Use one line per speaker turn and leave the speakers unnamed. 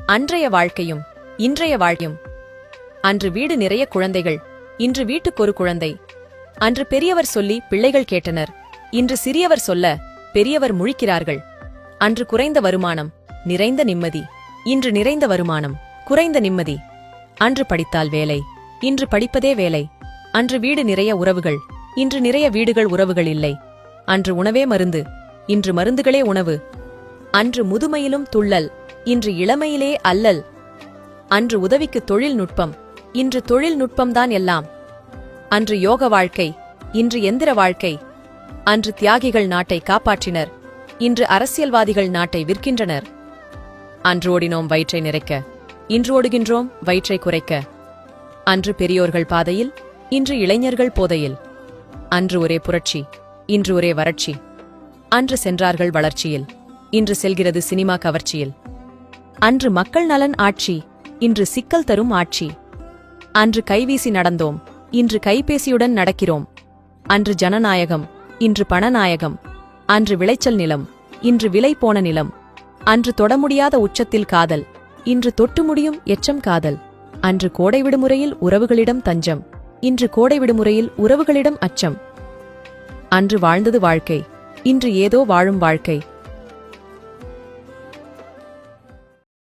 அன்றைய வாழ்க்கையும் இன்றைய வாழ்க்கையும். அன்று வீடு நிறைய குழந்தைகள், இன்று வீட்டுக்கொரு குழந்தை. அன்று பெரியவர் சொல்லி பிள்ளைகள் கேட்டனர், இன்று சிறியவர் சொல்ல பெரியவர் முழிக்கிறார்கள். அன்று குறைந்த வருமானம், நிறைந்த நிம்மதி. இன்று நிறைந்த வருமானம், குறைந்த நிம்மதி. அன்று படித்தால் வேலை, இன்று படிப்பதே வேலை. அன்று வீடு நிறைய உறவுகள், இன்று நிறைய வீடுகள் உறவுகள் இல்லை. அன்று உணவே மருந்து, இன்று மருந்துகளே உணவு. அன்று முதுமையிலும் துள்ளல், இன்று இளமையிலே அல்லல். அன்று உதவிக்கு தொழில்நுட்பம், இன்று தொழில்நுட்பம்தான் எல்லாம். அன்று யோக வாழ்க்கை, இன்று எந்திர வாழ்க்கை. அன்று தியாகிகள் நாட்டை காப்பாற்றினர், இன்று அரசியல்வாதிகள் நாட்டை விற்கின்றனர். அன்று ஓடினோம் வயிற்றை நிறைக்க, இன்று ஓடுகின்றோம் வயிற்றை குறைக்க. அன்று பெரியோர்கள் பாதையில், இன்று இளைஞர்கள் போதையில். அன்று ஒரே புரட்சி, இன்று ஒரே வறட்சி. அன்று சென்றார்கள் வளர்ச்சியில், இன்று செல்கிறது சினிமா கவர்ச்சியில். அன்று மக்கள் நலன் ஆட்சி, இன்று சிக்கல் தரும் ஆட்சி. அன்று கைவீசி நடந்தோம், இன்று கைபேசியுடன் நடக்கிறோம். அன்று ஜனநாயகம், இன்று பணநாயகம். அன்று விளைச்சல் நிலம், இன்று விலை போன நிலம். அன்று தொட முடியாத உச்சத்தில் காதல், இன்று தொட்டு முடியும் எச்சம் காதல். அன்று கோடை விடுமுறையில் உறவுகளிடம் தஞ்சம், இன்று கோடை விடுமுறையில் உறவுகளிடம் அச்சம். அன்று வாழ்ந்தது வாழ்க்கை, இன்று ஏதோ வாழும் வாழ்க்கை.